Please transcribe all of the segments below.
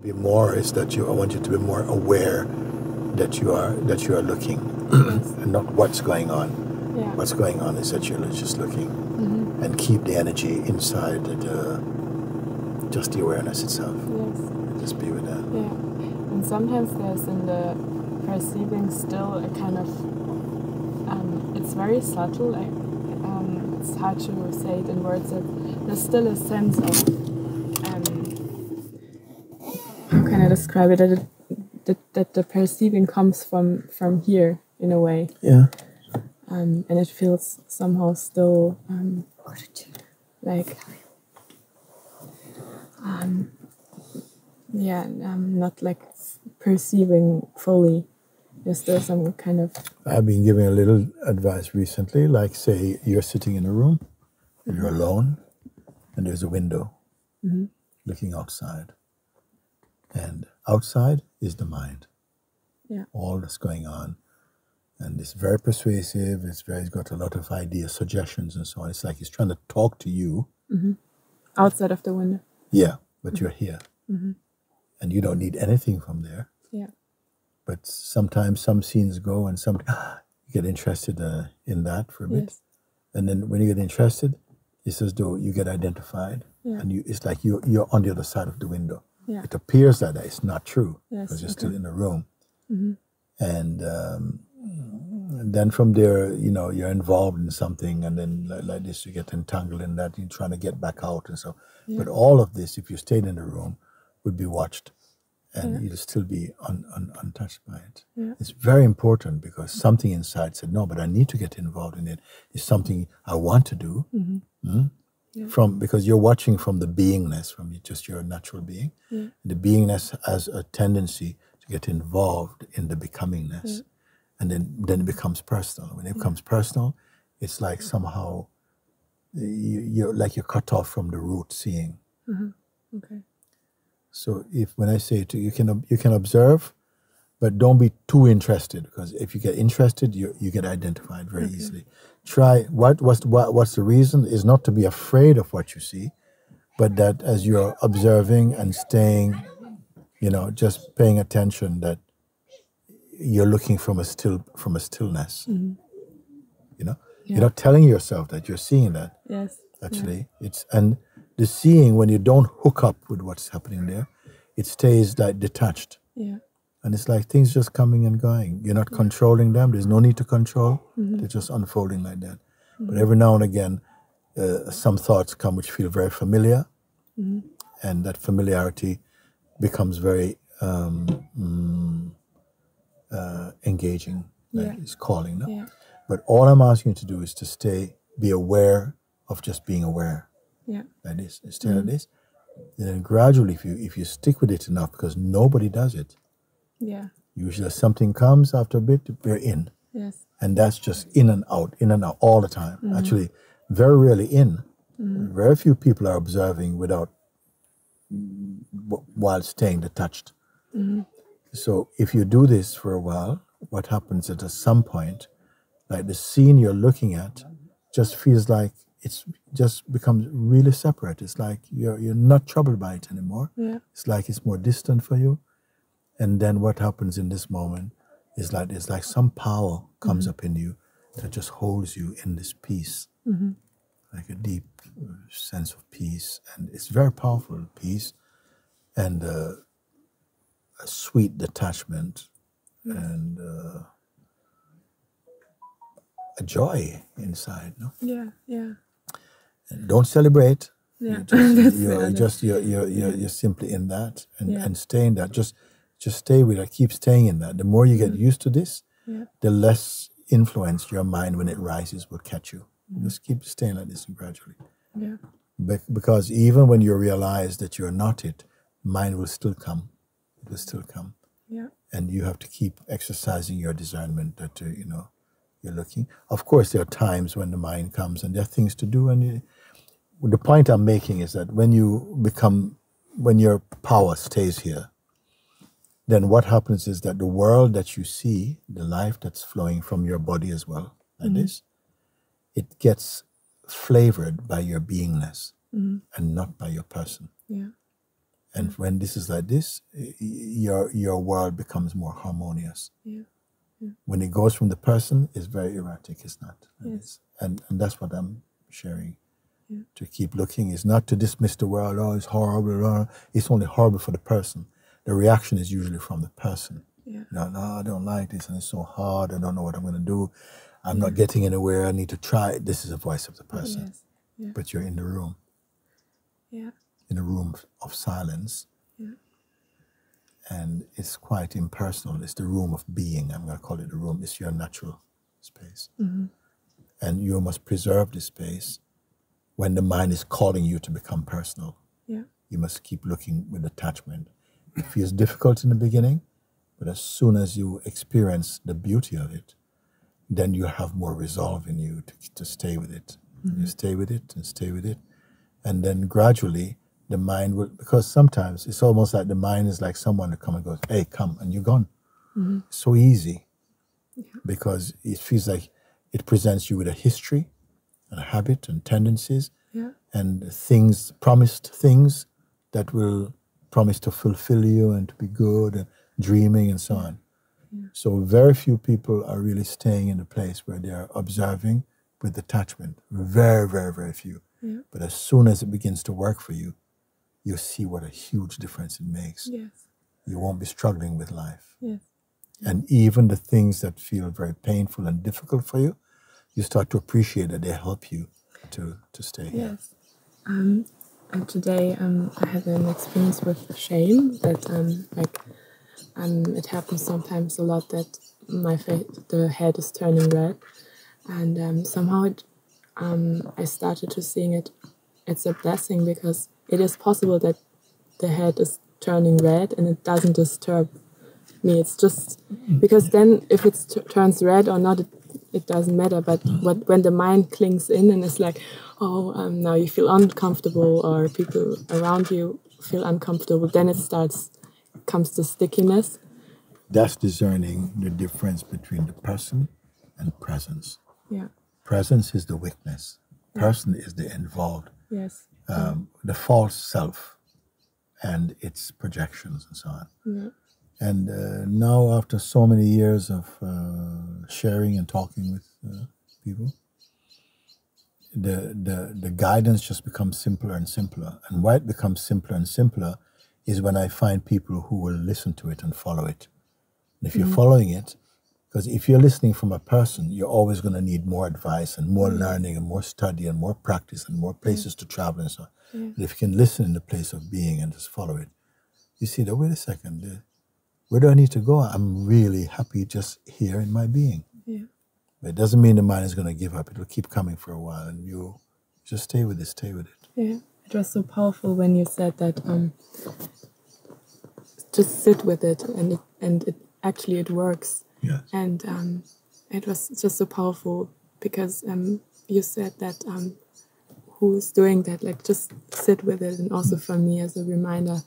Be more is that I want you to be more aware that you are looking, and not what's going on. Yeah. What's going on is that you're just looking, and keep the energy inside just the awareness itself. Yes. Just be with that. Yeah. And sometimes there's in the perceiving still a kind of it's very subtle. Like it's hard to say it in words. That there's still a sense of how can I describe it? That the perceiving comes from here in a way. Yeah. And it feels somehow still like not like perceiving fully. There's still some kind of... I've been giving a little advice recently, like say you're sitting in a room, and you're alone, and there's a window looking outside. And outside is the mind. Yeah. All that's going on. And it's very persuasive, it's got a lot of ideas, suggestions and so on. It's like he's trying to talk to you. Outside of the window. Yeah, but you're here. And you don't need anything from there. Yeah. But sometimes some scenes go and you get interested in that for a bit. Yes. And then when you get interested, it's as though you get identified. Yeah. And it's like you're on the other side of the window. Yeah. It appears that it's not true, Yes, because you're still in a room. Mm-hmm. And then from there, you know, you're involved in something, and then like this, you get entangled in that, you're trying to get back out and so. Yeah. But all of this, if you stayed in the room, would be watched, and Yeah. you'll still be untouched by it. Yeah. It's very important, because something inside said, no, but I need to get involved in it. It's something I want to do. Mm-hmm. Yeah. Because you're watching from the beingness, from just your natural being. Yeah. The beingness has a tendency to get involved in the becomingness. Yeah. And then it becomes personal. When it becomes personal, it's like somehow you're cut off from the root seeing. Mm-hmm. Okay. So when I say to you, you can observe, but don't be too interested, because if you get interested, you get identified very easily. Try what's the reason is not to be afraid of what you see, but that as you're observing and staying, you know, just paying attention, that you're looking from a stillness. Mm-hmm. You know, Yeah. you're not telling yourself that you're seeing that. Yes. Actually, and the seeing, when you don't hook up with what's happening there, it stays like detached. Yeah. And it's like things just coming and going. You're not controlling them. There's no need to control. They're just unfolding like that. But every now and again, some thoughts come which feel very familiar. And that familiarity becomes very engaging. Like it's calling. No? Yeah. But all I'm asking you to do is to be aware of just being aware. Yeah. Like this. Stay like this. And then gradually, if you stick with it enough, because nobody does it, Yeah. usually something comes after a bit, we're in. Yes. And that's just in and out all the time. Actually, very rarely in. Very few people are observing while staying detached. So if you do this for a while, what happens is at some point, like the scene you're looking at just feels like it's just becomes really separate. It's like you're not troubled by it anymore. Yeah. It's like it's more distant for you. And then what happens in this moment is like it's like some power comes up in you that just holds you in this peace, like a deep sense of peace. And it's very powerful, peace, and a sweet detachment, and a joy inside. No? Yeah. Yeah. And don't celebrate. Yeah. You're simply in that, and stay in that. Just stay with it. Keep staying in that. The more you get used to this, the less influence your mind, when it rises, will catch you. Just keep staying like this gradually. Yeah. Because even when you realize that you're not it, mind will still come. It will still come. Yeah. And you have to keep exercising your discernment that, you're looking. Of course, there are times when the mind comes and there are things to do. And the point I'm making is that when your power stays here, then what happens is that the world that you see, the life that's flowing from your body as well, like this, it gets flavored by your beingness and not by your person. Yeah. And when this is like this, your world becomes more harmonious. Yeah. When it goes from the person, it's very erratic. It's not. Yes. And that's what I'm sharing. To keep looking is not to dismiss the world. Oh, it's horrible. It's only horrible for the person. The reaction is usually from the person. Yeah. No, I don't like this, and it's so hard. I don't know what I'm going to do. I'm not getting anywhere. I need to try. This is the voice of the person. Yes. Yeah. But you're in the room. Yeah. In a room of silence. Yeah. And it's quite impersonal. It's the room of being. I'm going to call it the room. It's your natural space. And you must preserve this space when the mind is calling you to become personal. Yeah. You must keep looking with attachment. It feels difficult in the beginning, but as soon as you experience the beauty of it, then you have more resolve in you to stay with it. You stay with it and stay with it. And then gradually the mind will, because sometimes it's almost like the mind is like someone that comes and goes, hey, come, and you're gone. It's so easy because it feels like it presents you with a history and a habit and tendencies and things, promised things that will promise to fulfill you and to be good and dreaming and so on. So very few people are really staying in a place where they are observing with attachment. Very, very, very few. But as soon as it begins to work for you, you see what a huge difference it makes. Yes. You won't be struggling with life. Yes. And even the things that feel very painful and difficult for you, you start to appreciate that they help you to stay here. Yes. And today I had an experience with shame that it happens sometimes a lot that the head is turning red, and somehow I started to seeing it's a blessing, because it is possible that the head is turning red and it doesn't disturb me. It's just because then if it turns red or not, it doesn't matter. But when the mind clings in and it's like, now you feel uncomfortable, or people around you feel uncomfortable, then comes the stickiness. That's discerning the difference between the person and presence. Yeah. Presence is the weakness. Person is the involved. Yes. The false self and its projections and so on. Yeah. And now, after so many years of sharing and talking with people, the guidance just becomes simpler and simpler. And why it becomes simpler and simpler is when I find people who will listen to it and follow it. And if you're following it, because if you're listening from a person, you're always going to need more advice and more learning and more study and more practice and more places to travel and so on. But if you can listen in the place of being and just follow it, you see that, wait a second, where do I need to go? I'm really happy just here in my being. Yeah. But it doesn't mean the mind is going to give up. It will keep coming for a while, and you just stay with it, stay with it. Yeah. It was so powerful when you said that just sit with it, and it actually it works. Yes. And it was just so powerful because you said that who's doing that, like just sit with it, and also for me as a reminder,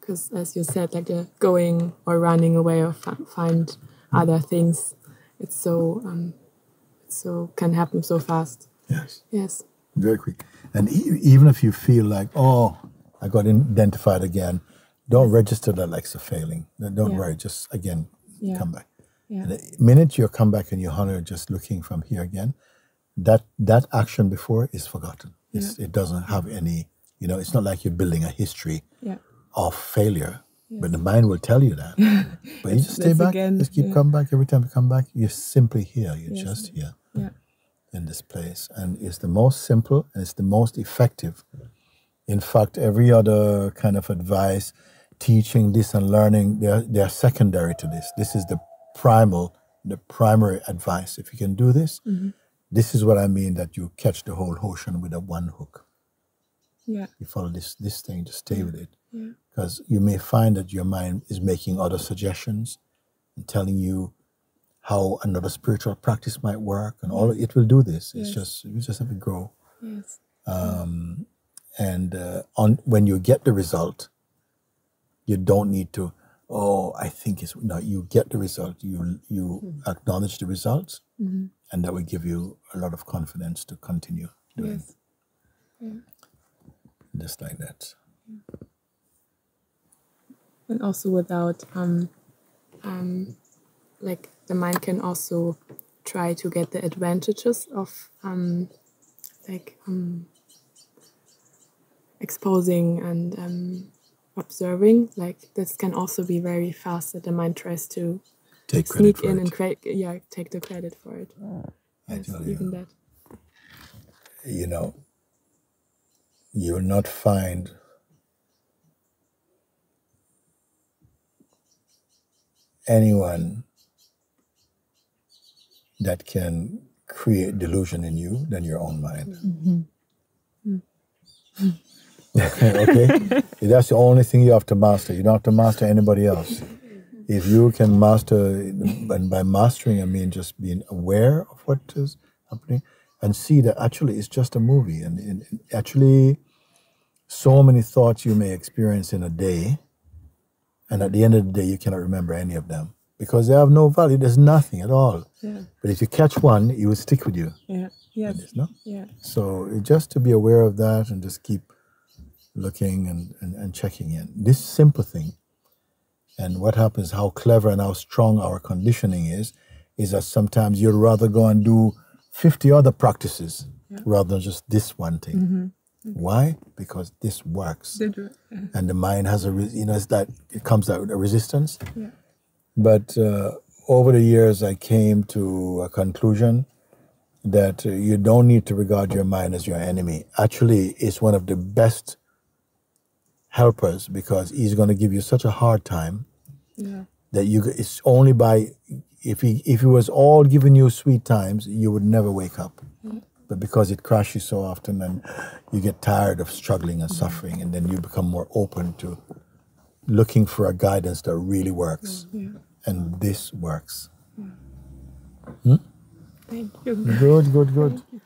because as you said, like the going or running away or find other things, it's so can happen so fast. Yes. Yes. Very quick. And even if you feel like, I got identified again, don't register that like it's a failing. Don't worry, just again, come back. Yeah. And the minute you come back and you honor just looking from here again, that action before is forgotten. It doesn't have any, it's not like you're building a history of failure, but the mind will tell you that. But you just stay back, just keep coming back. Every time you come back, you're simply here. You're just here in this place. And it's the most simple and it's the most effective. In fact, every other kind of advice, teaching this and learning, they're secondary to this. This is the primary advice. If you can do this, this is what I mean, that you catch the whole ocean with a one hook. Yeah. You follow this thing, just stay with it. Because you may find that your mind is making other suggestions and telling you how another spiritual practice might work, and all it will do this. It's just, you just have to grow. Yes. When you get the result, you don't need to, I think it's, no, you get the result, you acknowledge the results, and that will give you a lot of confidence to continue doing. Yes. Yeah. Just like that. And also without, like the mind can also try to get the advantages of, exposing and observing. Like this can also be very fast that the mind tries to sneak in and take the credit for it. Yes, even that. You know, you will not find anyone that can create delusion in you than your own mind. Okay? That's the only thing you have to master. You don't have to master anybody else. If you can master, and by mastering I mean just being aware of what is happening and see that actually it's just a movie, and actually so many thoughts you may experience in a day, and at the end of the day you cannot remember any of them because they have no value. There's nothing at all. Yeah. But if you catch one, it will stick with you. Yeah. Yes. This, no? Yeah. So just to be aware of that and just keep looking and checking in. This simple thing. And what happens, how clever and how strong our conditioning is that sometimes you'd rather go and do 50 other practices rather than just this one thing. Why? Because this works. And the mind has it's that it comes out with a resistance. Yeah. But over the years, I came to a conclusion that you don't need to regard your mind as your enemy. Actually, it's one of the best helpers because he's going to give you such a hard time that it's only by, if he was all giving you sweet times, you would never wake up. But because it crashes so often and you get tired of struggling and suffering, and then you become more open to looking for a guidance that really works. And this works. Thank you. Good. Thank you.